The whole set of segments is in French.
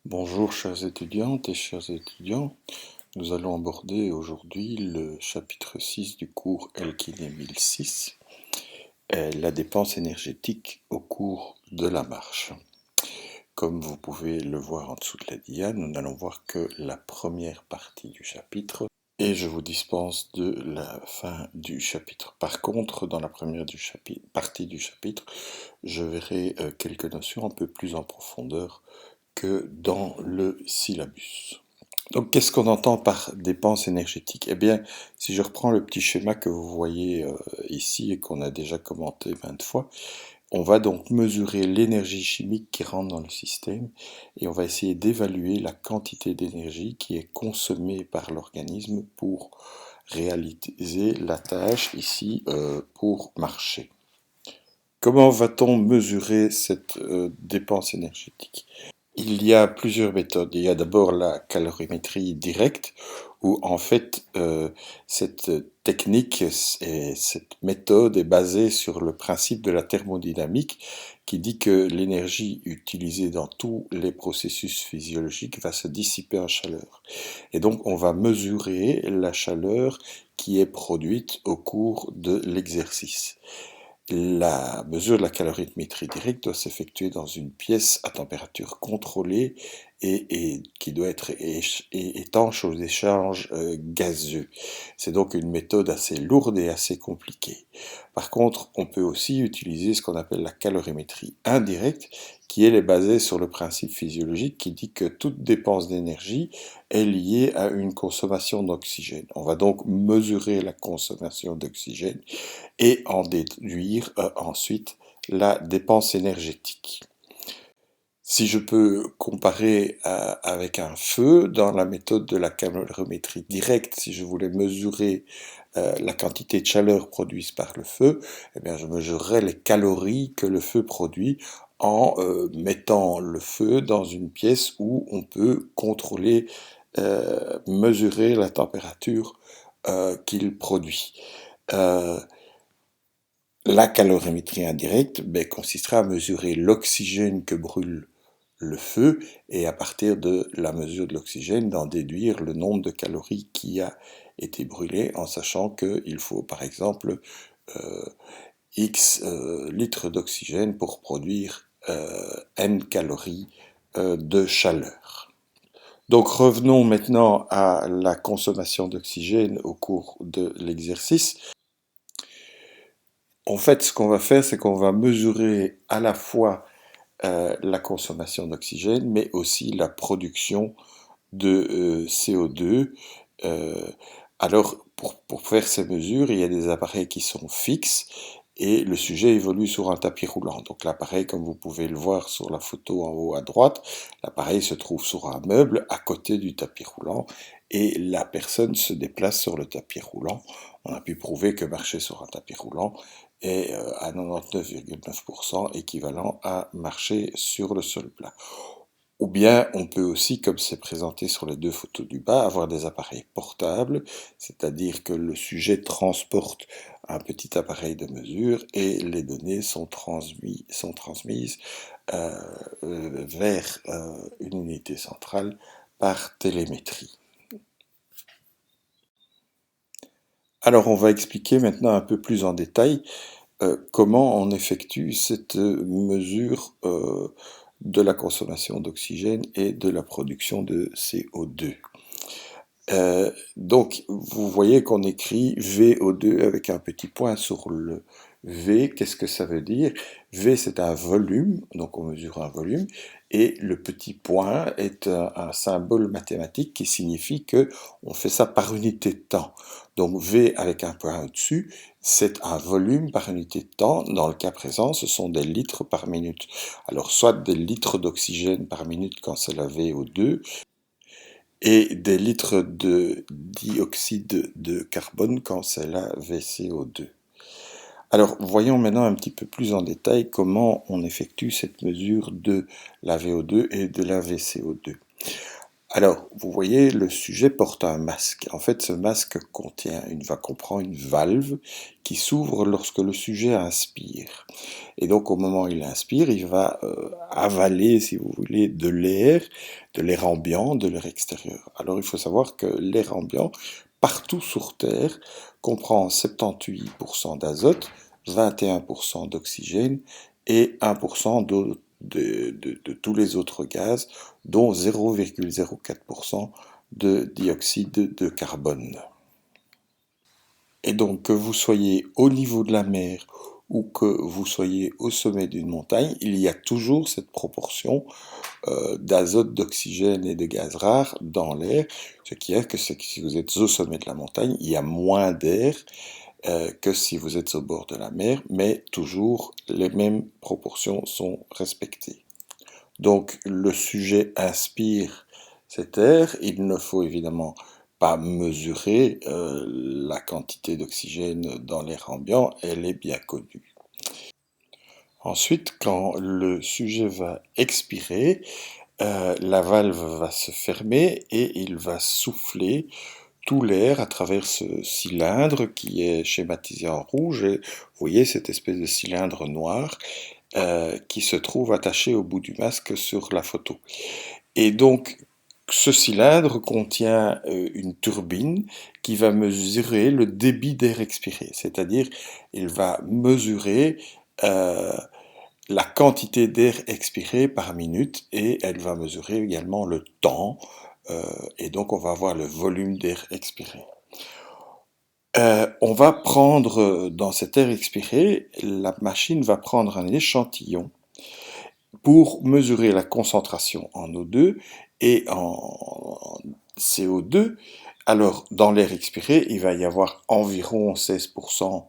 Bonjour chères étudiantes et chers étudiants, nous allons aborder aujourd'hui le chapitre 6 du cours Elkiné 1006, la dépense énergétique au cours de la marche. Comme vous pouvez le voir en dessous de la dia, nous n'allons voir que la première partie du chapitre et je vous dispense de la fin du chapitre. Par contre, dans la première partie du chapitre, je verrai quelques notions un peu plus en profondeur que dans le syllabus. Donc, qu'est-ce qu'on entend par dépense énergétique? Eh bien, si je reprends le petit schéma que vous voyez ici et qu'on a déjà commenté maintes fois, on va donc mesurer l'énergie chimique qui rentre dans le système et on va essayer d'évaluer la quantité d'énergie qui est consommée par l'organisme pour réaliser la tâche ici pour marcher. Comment va-t-on mesurer cette dépense énergétique? Il y a plusieurs méthodes. Il y a d'abord la calorimétrie directe, où en fait cette technique et cette méthode est basée sur le principe de la thermodynamique, qui dit que l'énergie utilisée dans tous les processus physiologiques va se dissiper en chaleur. Et donc on va mesurer la chaleur qui est produite au cours de l'exercice. La mesure de la calorimétrie directe doit s'effectuer dans une pièce à température contrôlée et qui doit être étanche aux échanges gazeux. C'est donc une méthode assez lourde et assez compliquée. Par contre, on peut aussi utiliser ce qu'on appelle la calorimétrie indirecte, qui elle est basée sur le principe physiologique qui dit que toute dépense d'énergie est liée à une consommation d'oxygène. On va donc mesurer la consommation d'oxygène et en déduire ensuite la dépense énergétique. Si je peux comparer avec un feu, dans la méthode de la calorimétrie directe, si je voulais mesurer la quantité de chaleur produite par le feu, eh bien je mesurerais les calories que le feu produit en mettant le feu dans une pièce où on peut contrôler, mesurer la température qu'il produit. La calorimétrie indirecte consistera à mesurer l'oxygène que brûle le feu et à partir de la mesure de l'oxygène d'en déduire le nombre de calories qui a été brûlé en sachant qu'il faut par exemple euh, X litres d'oxygène pour produire N calories de chaleur. Donc revenons maintenant à la consommation d'oxygène au cours de l'exercice. En fait, ce qu'on va faire, c'est qu'on va mesurer à la fois la consommation d'oxygène, mais aussi la production de CO2. Euh, alors, pour faire ces mesures, il y a des appareils qui sont fixes et le sujet évolue sur un tapis roulant. Donc l'appareil, comme vous pouvez le voir sur la photo en haut à droite, l'appareil se trouve sur un meuble à côté du tapis roulant et la personne se déplace sur le tapis roulant. On a pu prouver que marcher sur un tapis roulant est à 99,9% équivalent à marcher sur le sol plat. Ou bien on peut aussi, comme c'est présenté sur les deux photos du bas, avoir des appareils portables, c'est-à-dire que le sujet transporte un petit appareil de mesure et les données sont transmises vers une unité centrale par télémétrie. Alors on va expliquer maintenant un peu plus en détail comment on effectue cette mesure de la consommation d'oxygène et de la production de CO2. Donc, vous voyez qu'on écrit VO2 avec un petit point sur le V. Qu'est-ce que ça veut dire? V, c'est un volume, donc on mesure un volume, et le petit point est un symbole mathématique qui signifie que on fait ça par unité de temps. Donc V avec un point au-dessus, c'est un volume par unité de temps. Dans le cas présent, ce sont des litres par minute. Alors, soit des litres d'oxygène par minute quand c'est la VO2, et des litres de dioxyde de carbone quand c'est la VCO2. Alors, voyons maintenant un petit peu plus en détail comment on effectue cette mesure de la VO2 et de la VCO2. Alors, vous voyez, le sujet porte un masque. En fait, ce masque comprend une valve qui s'ouvre lorsque le sujet inspire. Et donc, au moment où il inspire, il va avaler, si vous voulez, de l'air ambiant, de l'air extérieur. Alors, il faut savoir que l'air ambiant, partout sur Terre, comprend 78% d'azote, 21% d'oxygène et 1% de tous les autres gaz, dont 0,04% de dioxyde de carbone. Et donc, que vous soyez au niveau de la mer ou que vous soyez au sommet d'une montagne, il y a toujours cette proportion d'azote, d'oxygène et de gaz rares dans l'air, ce qui est que si vous êtes au sommet de la montagne, il y a moins d'air que si vous êtes au bord de la mer, mais toujours les mêmes proportions sont respectées. Donc le sujet inspire cet air, il ne faut évidemment pas mesurer la quantité d'oxygène dans l'air ambiant, elle est bien connue. Ensuite, quand le sujet va expirer, la valve va se fermer et il va souffler tout l'air à travers ce cylindre qui est schématisé en rouge. Et vous voyez cette espèce de cylindre noir qui se trouve attaché au bout du masque sur la photo. Et donc, ce cylindre contient une turbine qui va mesurer le débit d'air expiré, c'est-à-dire il va mesurer euh, la quantité d'air expiré par minute et elle va mesurer également le temps et donc on va avoir le volume d'air expiré. On va prendre dans cet air expiré, la machine va prendre un échantillon pour mesurer la concentration en O2 et en CO2. Alors, dans l'air expiré, il va y avoir environ 16%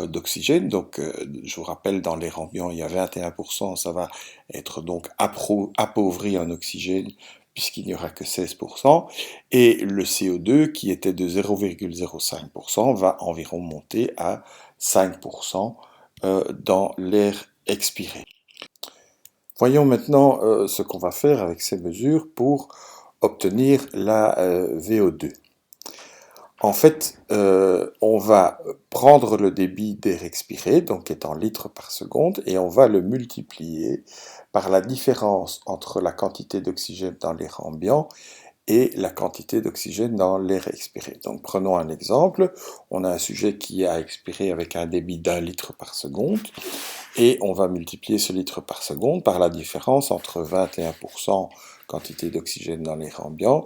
d'oxygène. Donc, je vous rappelle, dans l'air ambiant, il y a 21%. Ça va être donc appauvri en oxygène puisqu'il n'y aura que 16%. Et le CO2, qui était de 0,05%, va environ monter à 5% dans l'air expiré. Voyons maintenant ce qu'on va faire avec ces mesures pour obtenir la VO2. En fait, on va prendre le débit d'air expiré, donc qui est en litres par seconde, et on va le multiplier par la différence entre la quantité d'oxygène dans l'air ambiant et la quantité d'oxygène dans l'air expiré. Donc prenons un exemple, on a un sujet qui a expiré avec un débit d'1 litre par seconde, et on va multiplier ce litre par seconde par la différence entre 21% quantité d'oxygène dans l'air ambiant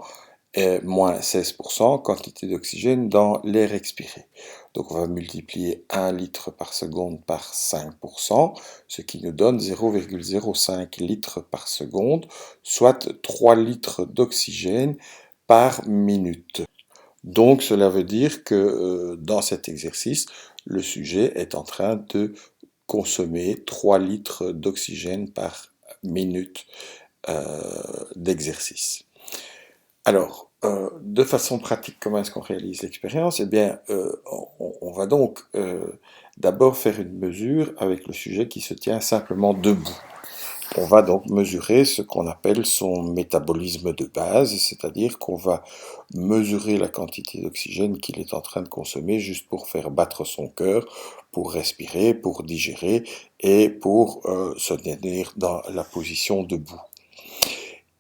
et moins 16% quantité d'oxygène dans l'air expiré. Donc on va multiplier 1 litre par seconde par 5%, ce qui nous donne 0,05 litres par seconde, soit 3 litres d'oxygène par minute. Donc cela veut dire que dans cet exercice, le sujet est en train de consommer 3 litres d'oxygène par minute d'exercice. Alors, de façon pratique, comment est-ce qu'on réalise l'expérience? Eh bien, on va donc d'abord faire une mesure avec le sujet qui se tient simplement debout. On va donc mesurer ce qu'on appelle son métabolisme de base, c'est-à-dire qu'on va mesurer la quantité d'oxygène qu'il est en train de consommer juste pour faire battre son cœur, pour respirer, pour digérer et pour se tenir dans la position debout.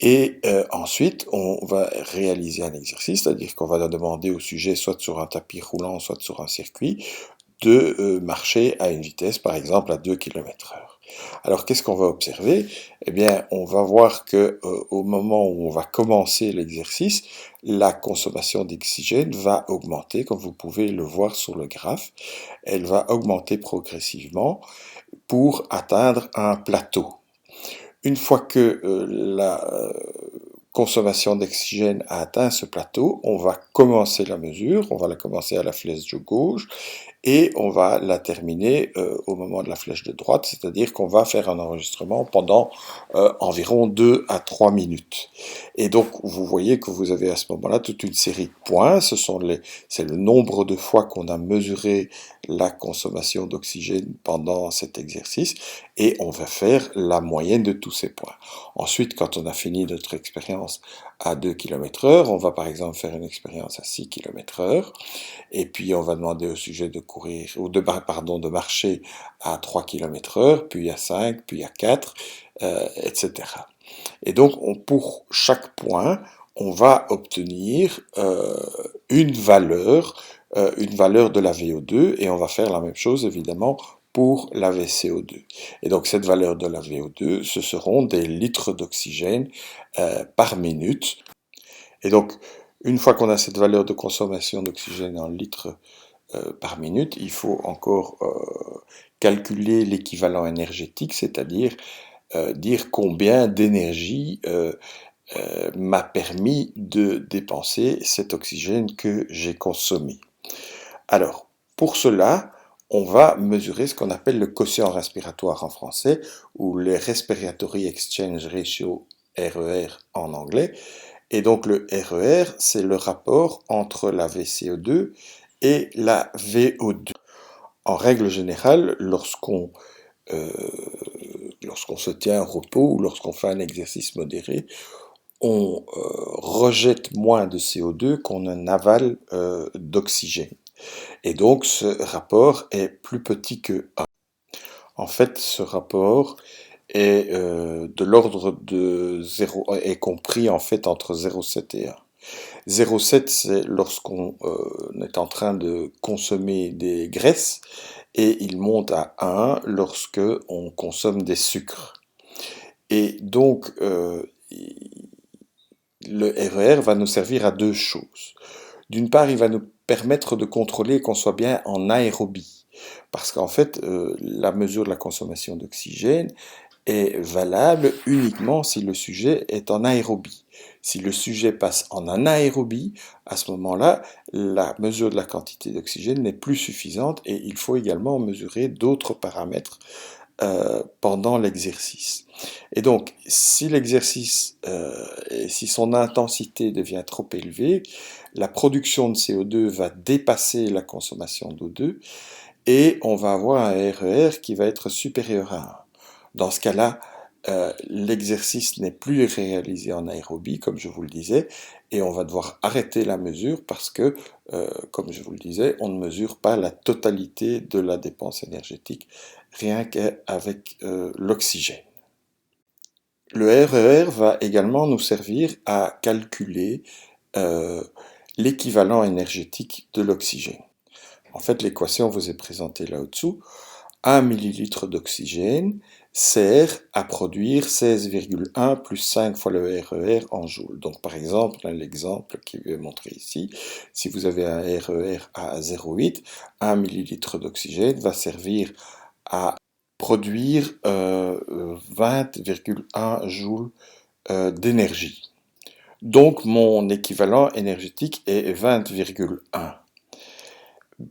Et ensuite, on va réaliser un exercice, c'est-à-dire qu'on va demander au sujet, soit sur un tapis roulant, soit sur un circuit, de marcher à une vitesse, par exemple, à 2 km/h. Alors, qu'est-ce qu'on va observer? Eh bien, on va voir que au moment où on va commencer l'exercice, la consommation d'oxygène va augmenter, comme vous pouvez le voir sur le graphe. Elle va augmenter progressivement pour atteindre un plateau. Une fois que la consommation d'oxygène a atteint ce plateau, on va commencer la mesure, on va la commencer à la flèche gauche et on va la terminer au moment de la flèche de droite, c'est-à-dire qu'on va faire un enregistrement pendant environ 2 à 3 minutes. Et donc, vous voyez que vous avez à ce moment-là toute une série de points, c'est le nombre de fois qu'on a mesuré la consommation d'oxygène pendant cet exercice, et on va faire la moyenne de tous ces points. Ensuite, quand on a fini notre expérience à 2 km/h. On va par exemple faire une expérience à 6 km/h. Et puis on va demander au sujet de courir, ou de marcher à 3 km/h, puis à 5, puis à 4, etc. Et donc pour chaque point, on va obtenir une valeur de la VO2, et on va faire la même chose évidemment pour la VCO2. Et donc cette valeur de la VO2, ce seront des litres d'oxygène par minute. Et donc une fois qu'on a cette valeur de consommation d'oxygène en litres par minute, il faut encore calculer l'équivalent énergétique, c'est-à-dire dire combien d'énergie m'a permis de dépenser cet oxygène que j'ai consommé. Alors, pour cela, on va mesurer ce qu'on appelle le quotient respiratoire en français, ou le Respiratory Exchange Ratio, RER en anglais. Et donc le RER, c'est le rapport entre la VCO2 et la VO2. En règle générale, euh, lorsqu'on se tient au repos ou lorsqu'on fait un exercice modéré, on rejette moins de CO2 qu'on en avale d'oxygène. Et donc ce rapport est plus petit que 1. En fait, ce rapport est de l'ordre de 0, est compris en fait entre 0,7 et 1. 0,7, c'est lorsqu'on est en train de consommer des graisses, et il monte à 1 lorsque on consomme des sucres. Et donc, le RER va nous servir à deux choses. D'une part, il va nous permettre de contrôler qu'on soit bien en aérobie. Parce qu'en fait, la mesure de la consommation d'oxygène est valable uniquement si le sujet est en aérobie. Si le sujet passe en anaérobie, à ce moment-là, la mesure de la quantité d'oxygène n'est plus suffisante, et il faut également mesurer d'autres paramètres pendant l'exercice. Et donc, si l'exercice, si son intensité devient trop élevée, la production de CO2 va dépasser la consommation d'O2, et on va avoir un RER qui va être supérieur à 1. Dans ce cas-là, l'exercice n'est plus réalisé en aérobie, comme je vous le disais, et on va devoir arrêter la mesure parce que, comme je vous le disais, on ne mesure pas la totalité de la dépense énergétique, rien qu'avec l'oxygène. Le RER va également nous servir à calculer l'équivalent énergétique de l'oxygène. En fait, l'équation vous est présentée là au-dessous. 1 millilitre d'oxygène sert à produire 16,1 plus 5 fois le RER en joules. Donc par exemple, l'exemple qui est montré ici, si vous avez un RER à 0,8, 1 millilitre d'oxygène va servir à produire 20,1 joules d'énergie. Donc mon équivalent énergétique est 20,1.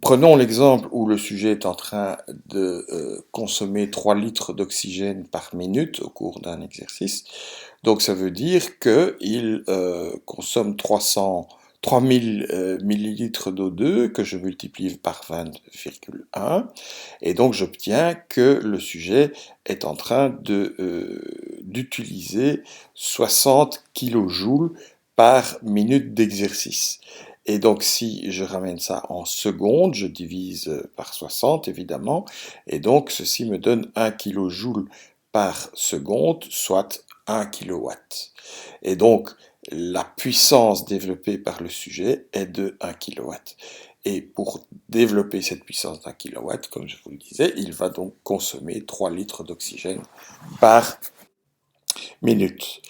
Prenons l'exemple où le sujet est en train de consommer 3 litres d'oxygène par minute au cours d'un exercice. Donc ça veut dire qu'il consomme 3000 millilitres d'O2 que je multiplie par 20,1, et donc j'obtiens que le sujet est en train d'utiliser 60 kilojoules par minute d'exercice. Et donc si je ramène ça en secondes, je divise par 60 évidemment, et donc ceci me donne 1 kJ par seconde, soit 1 kW. Et donc la puissance développée par le sujet est de 1 kW. Et pour développer cette puissance d'1 kW, comme je vous le disais, il va donc consommer 3 litres d'oxygène par minute.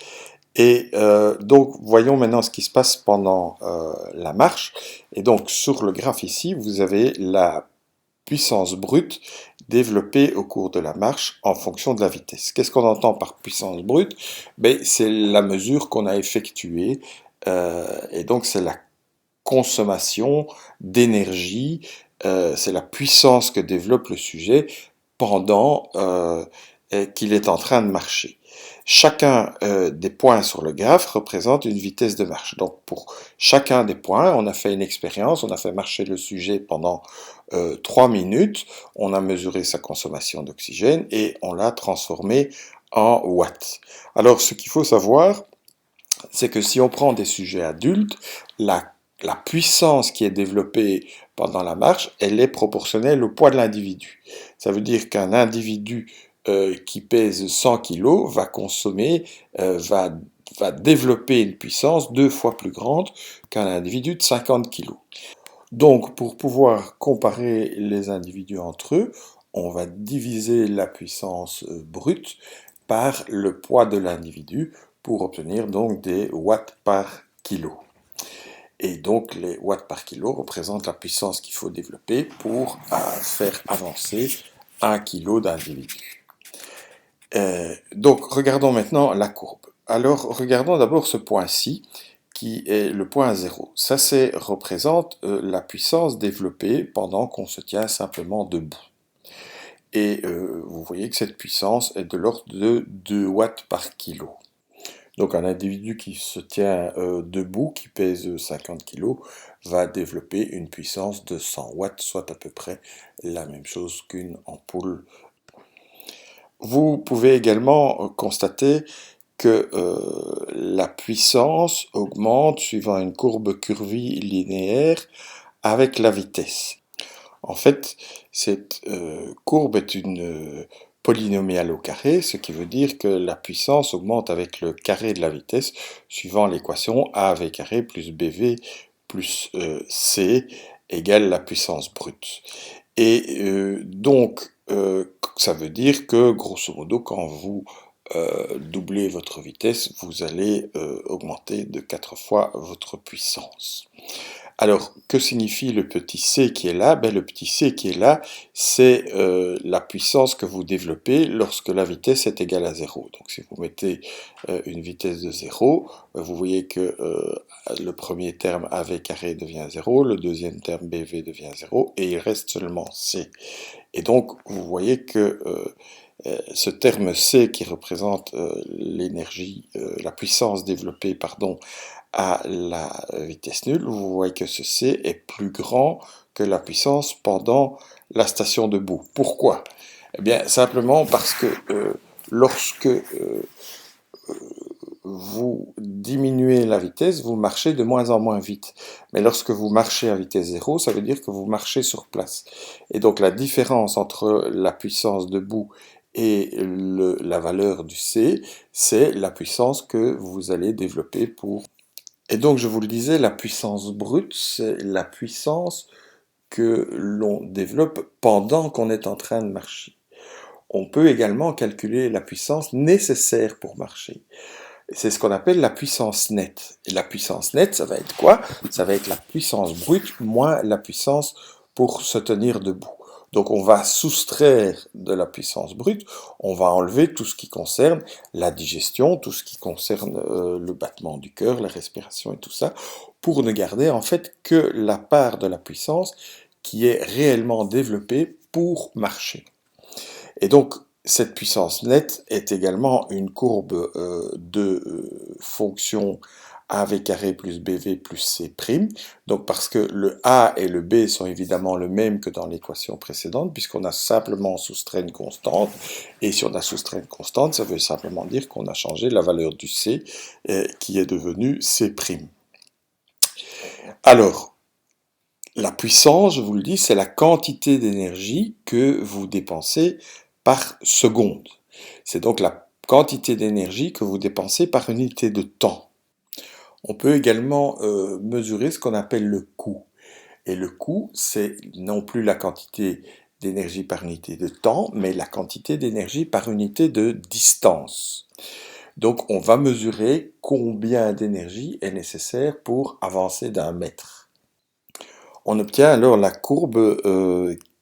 Et donc, voyons maintenant ce qui se passe pendant la marche. Et donc, sur le graphe ici, vous avez la puissance brute développée au cours de la marche en fonction de la vitesse. Qu'est-ce qu'on entend par puissance brute? Ben, c'est la mesure qu'on a effectuée, et donc c'est la consommation d'énergie, c'est la puissance que développe le sujet pendant qu'il est en train de marcher. Chacun des points sur le graphe représente une vitesse de marche. Donc pour chacun des points, on a fait une expérience, on a fait marcher le sujet pendant 3 minutes, on a mesuré sa consommation d'oxygène et on l'a transformé en watts. Alors ce qu'il faut savoir, c'est que si on prend des sujets adultes, la puissance qui est développée pendant la marche, elle est proportionnelle au poids de l'individu. Ça veut dire qu'un individu qui pèse 100 kg va consommer, va développer une puissance 2 fois plus grande qu'un individu de 50 kg. Donc, pour pouvoir comparer les individus entre eux, on va diviser la puissance brute par le poids de l'individu pour obtenir donc des watts par kilo. Et donc les watts par kilo représentent la puissance qu'il faut développer pour faire avancer 1 kilo d'individu. Donc regardons maintenant la courbe. Alors regardons d'abord ce point-ci qui est le point 0. Ça représente la puissance développée pendant qu'on se tient simplement debout. Et vous voyez que cette puissance est de l'ordre de 2 watts par kilo. Donc un individu qui se tient debout, qui pèse 50 kg, va développer une puissance de 100 watts, soit à peu près la même chose qu'une ampoule. Vous pouvez également constater que la puissance augmente suivant une courbe curvilinéaire avec la vitesse. En fait, cette courbe est une polynomiale au carré, ce qui veut dire que la puissance augmente avec le carré de la vitesse, suivant l'équation AV carré plus BV plus C égale la puissance brute. Et donc, ça veut dire que, grosso modo, quand vous doublez votre vitesse, vous allez augmenter de 4 fois votre puissance. Alors, que signifie le petit c qui est là? Le petit c qui est là, c'est la puissance que vous développez lorsque la vitesse est égale à 0. Donc, si vous mettez une vitesse de 0, vous voyez que le premier terme AV carré devient 0, le deuxième terme BV devient 0, et il reste seulement c. Et donc, vous voyez que ce terme c qui représente l'énergie, la puissance développée, à la vitesse nulle, vous voyez que ce c est plus grand que la puissance pendant la station debout. Pourquoi? Eh bien, simplement parce que lorsque vous diminuez la vitesse, vous marchez de moins en moins vite. Mais lorsque vous marchez à vitesse 0, ça veut dire que vous marchez sur place. Et donc la différence entre la puissance debout et la valeur du c, c'est la puissance que vous allez développer pour... Et donc, je vous le disais, la puissance brute, c'est la puissance que l'on développe pendant qu'on est en train de marcher. On peut également calculer la puissance nécessaire pour marcher. C'est ce qu'on appelle la puissance nette. Et la puissance nette, ça va être quoi? Ça va être la puissance brute moins la puissance pour se tenir debout. Donc on va soustraire de la puissance brute, on va enlever tout ce qui concerne la digestion, tout ce qui concerne le battement du cœur, la respiration et tout ça, pour ne garder en fait que la part de la puissance qui est réellement développée pour marcher. Et donc cette puissance nette est également une courbe de fonction AV carré plus BV plus C'. Donc parce que le A et le B sont évidemment le même que dans l'équation précédente, puisqu'on a simplement soustrait une constante. Et si on a soustrait une constante, ça veut simplement dire qu'on a changé la valeur du C, qui est devenue C'. Alors, la puissance, je vous le dis, c'est la quantité d'énergie que vous dépensez par seconde. C'est donc la quantité d'énergie que vous dépensez par unité de temps. On peut également mesurer ce qu'on appelle le coût. Et le coût, c'est non plus la quantité d'énergie par unité de temps, mais la quantité d'énergie par unité de distance. Donc on va mesurer combien d'énergie est nécessaire pour avancer d'un mètre. On obtient alors la courbe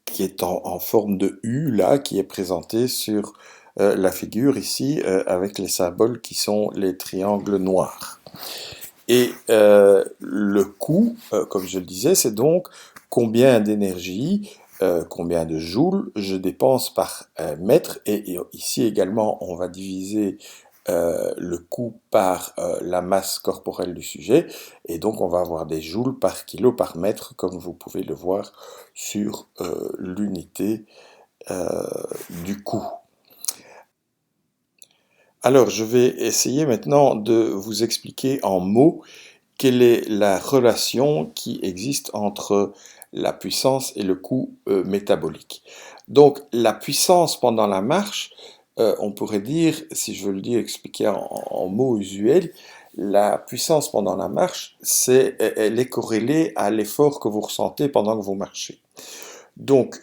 qui est en forme de U, là, qui est présentée sur la figure ici, avec les symboles qui sont les triangles noirs. Et le coût, comme je le disais, c'est donc combien d'énergie, combien de joules je dépense par mètre. Et ici également, on va diviser le coût par la masse corporelle du sujet. Et donc, on va avoir des joules par kilo par mètre, comme vous pouvez le voir sur l'unité du coût. Alors, je vais essayer maintenant de vous expliquer en mots quelle est la relation qui existe entre la puissance et le coût métabolique. Donc, la puissance pendant la marche, on pourrait dire, si je veux le dire, expliquer en mots usuels, la puissance pendant la marche, elle est corrélée à l'effort que vous ressentez pendant que vous marchez. Donc,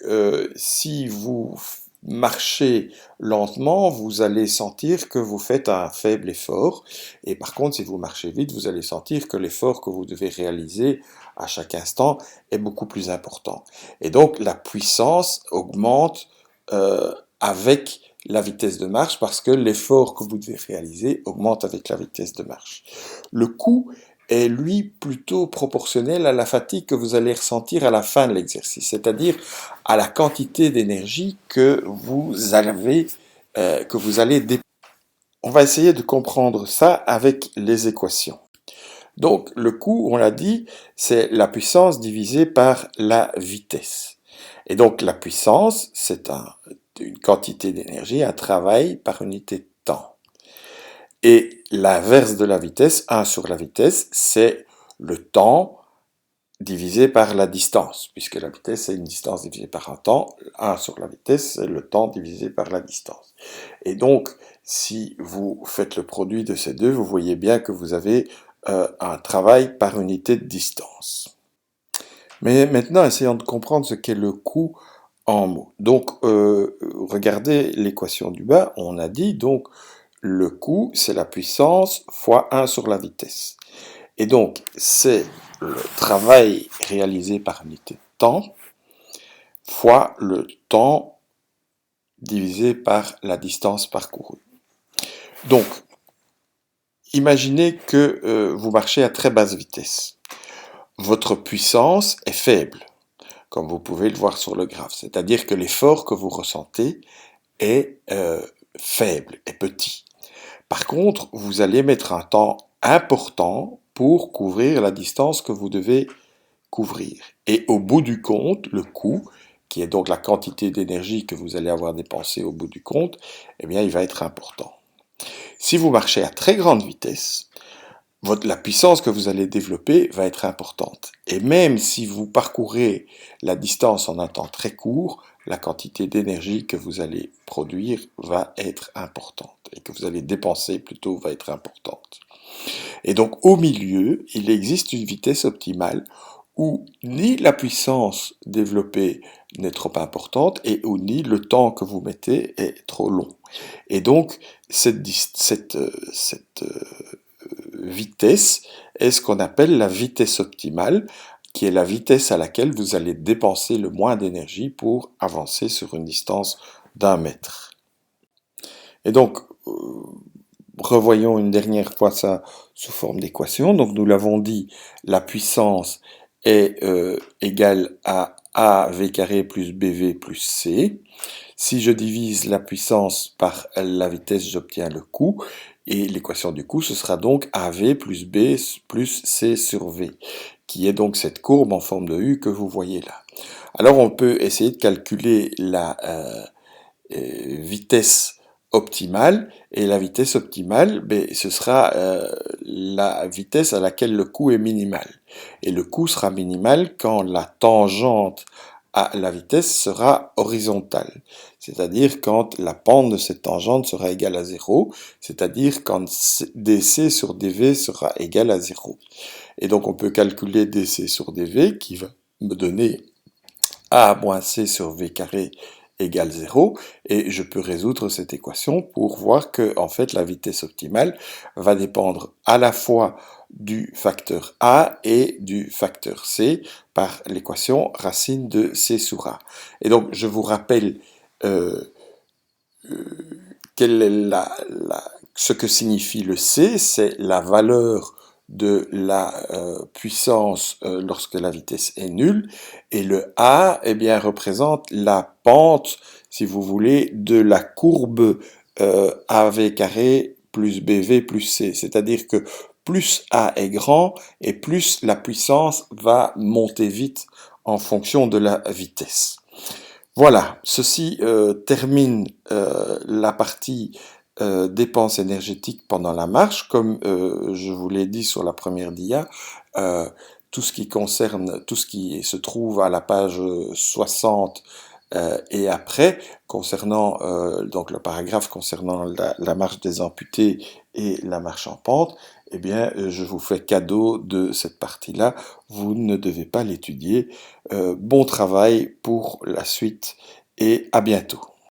si vous marchez lentement, vous allez sentir que vous faites un faible effort. Et par contre, si vous marchez vite, vous allez sentir que l'effort que vous devez réaliser à chaque instant est beaucoup plus important. Et donc, la puissance augmente avec la vitesse de marche parce que l'effort que vous devez réaliser augmente avec la vitesse de marche. Le coût est lui plutôt proportionnel à la fatigue que vous allez ressentir à la fin de l'exercice, c'est-à-dire à la quantité d'énergie que vous allez dépenser. On va essayer de comprendre ça avec les équations. Donc le coût, on l'a dit, c'est la puissance divisée par la vitesse. Et donc la puissance, c'est une quantité d'énergie, un travail par unité de temps. Et l'inverse de la vitesse, 1 sur la vitesse, c'est le temps divisé par la distance, puisque la vitesse c'est une distance divisée par un temps, 1 sur la vitesse c'est le temps divisé par la distance. Et donc, si vous faites le produit de ces deux, vous voyez bien que vous avez un travail par unité de distance. Mais maintenant, essayons de comprendre ce qu'est le coût en mots. Donc, regardez l'équation du bas, on a dit donc le coût, c'est la puissance fois 1 sur la vitesse. Et donc, c'est le travail réalisé par unité de temps fois le temps divisé par la distance parcourue. Donc, imaginez que vous marchez à très basse vitesse. Votre puissance est faible, comme vous pouvez le voir sur le graphe. C'est-à-dire que l'effort que vous ressentez est faible, est petit. Par contre, vous allez mettre un temps important pour couvrir la distance que vous devez couvrir. Et au bout du compte, le coût, qui est donc la quantité d'énergie que vous allez avoir dépensée au bout du compte, eh bien, il va être important. Si vous marchez à très grande vitesse, la puissance que vous allez développer va être importante. Et même si vous parcourez la distance en un temps très court, la quantité d'énergie que vous allez produire va être importante et que vous allez dépenser plutôt va être importante. Et donc au milieu, il existe une vitesse optimale où ni la puissance développée n'est trop importante et où ni le temps que vous mettez est trop long. Et donc cette vitesse est ce qu'on appelle la vitesse optimale, qui est la vitesse à laquelle vous allez dépenser le moins d'énergie pour avancer sur une distance d'1 mètre. Et donc, revoyons une dernière fois ça sous forme d'équation. Donc nous l'avons dit, la puissance est égale à AV carré plus BV plus C. Si je divise la puissance par la vitesse, j'obtiens le coût. Et l'équation du coût, ce sera donc AV plus B plus C sur V, qui est donc cette courbe en forme de U que vous voyez là. Alors on peut essayer de calculer la vitesse optimale, et la vitesse optimale, ce sera la vitesse à laquelle le coût est minimal. Et le coût sera minimal quand la tangente à la vitesse sera horizontale, c'est-à-dire quand la pente de cette tangente sera égale à 0, c'est-à-dire quand dc sur dv sera égal à 0. Et donc on peut calculer dc sur dv qui va me donner a moins c sur v carré égale 0, et je peux résoudre cette équation pour voir que en fait la vitesse optimale va dépendre à la fois du facteur a et du facteur c par l'équation racine de c sur a. Et donc je vous rappelle quelle est ce que signifie le c, c'est la valeur de la puissance lorsque la vitesse est nulle, et le A eh bien, représente la pente, si vous voulez, de la courbe AV carré plus BV plus C, c'est-à-dire que plus A est grand et plus la puissance va monter vite en fonction de la vitesse. Voilà, ceci termine la partie dépenses énergétiques pendant la marche, comme je vous l'ai dit sur la première dia, euh, tout ce qui concerne, tout ce qui se trouve à la page 60 et après, concernant donc le paragraphe concernant la marche des amputés et la marche en pente, eh bien, je vous fais cadeau de cette partie-là. Vous ne devez pas l'étudier. Bon travail pour la suite et à bientôt.